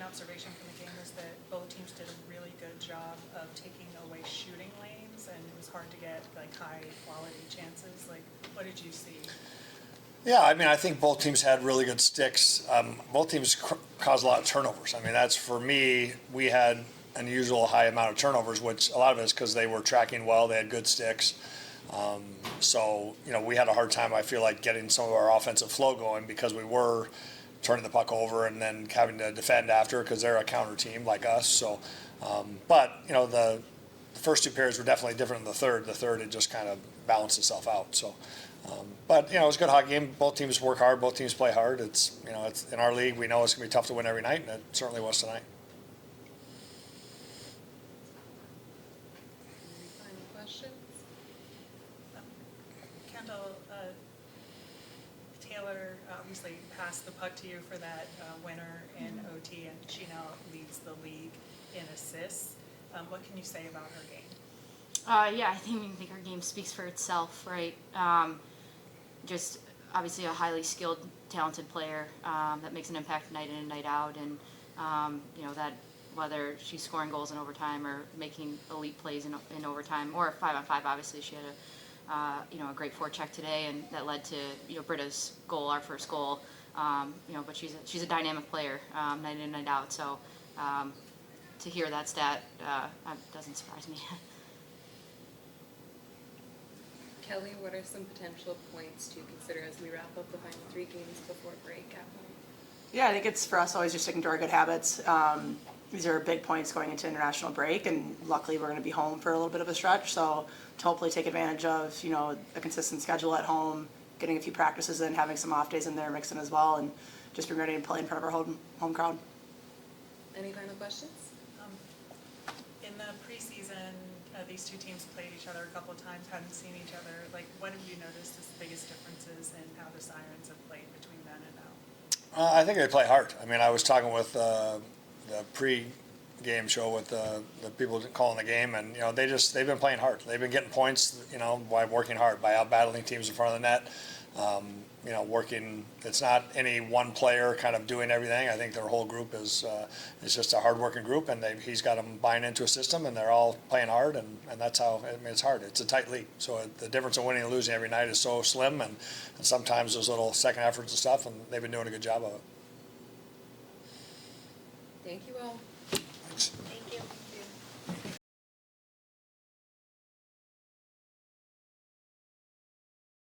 main observation from the game was that both teams did a really good job of taking away shooting lanes, and it was hard to get like high quality chances. Like, what did you see? Yeah, I mean, I think both teams had really good sticks. Both teams caused a lot of turnovers. I mean, that's, for me, we had an unusual high amount of turnovers, which a lot of it is because they were tracking well. They had good sticks. So, we had a hard time, I feel like, getting some of our offensive flow going because we were turning the puck over and then having to defend after because they're a counter team like us. So, but, the first two periods were definitely different than the third. The third, it just kind of balanced itself out. So, but, it was a good hockey game. Both teams work hard. Both teams play hard. It's in our league, we know it's going to be tough to win every night, and it certainly was tonight. Any final questions? Kendall, Taylor obviously passed the puck to you for that winner in OT, and she now leads the league in assists. What can you say about her game? Yeah, I think her game speaks for itself, right? Just obviously a highly skilled, talented player that makes an impact night in and night out, and that whether she's scoring goals in overtime or making elite plays in overtime or 5-on-5, obviously she had a great forecheck today, and that led to Britta's goal, our first goal. But she's a dynamic player night in and night out, so to hear that stat doesn't surprise me. Kelly, what are some potential points to consider as we wrap up the final 3 games before break at home? Yeah, I think it's for us always just sticking to our good habits. These are big points going into international break, and luckily we're going to be home for a little bit of a stretch. So to hopefully take advantage of a consistent schedule at home, getting a few practices in, having some off days in there mixing as well, and just be ready to play in front of our home crowd. Any final questions? In the preseason, these two teams played each other a couple of times, hadn't seen each other. Like, what have you noticed as the biggest differences in how the Sirens have played between then and now? I think they play hard. I mean, I was talking with the pre-game show with the people calling the game, and they've been playing hard. They've been getting points, by working hard, by out battling teams in front of the net. Working. It's not any one player kind of doing everything. I think their whole group is just a hard-working group, and he's got them buying into a system, and they're all playing hard, and that's how. I mean, it's hard. It's a tight league, so the difference in winning and losing every night is so slim, and sometimes those little second efforts and stuff, and they've been doing a good job of it. Thank you all.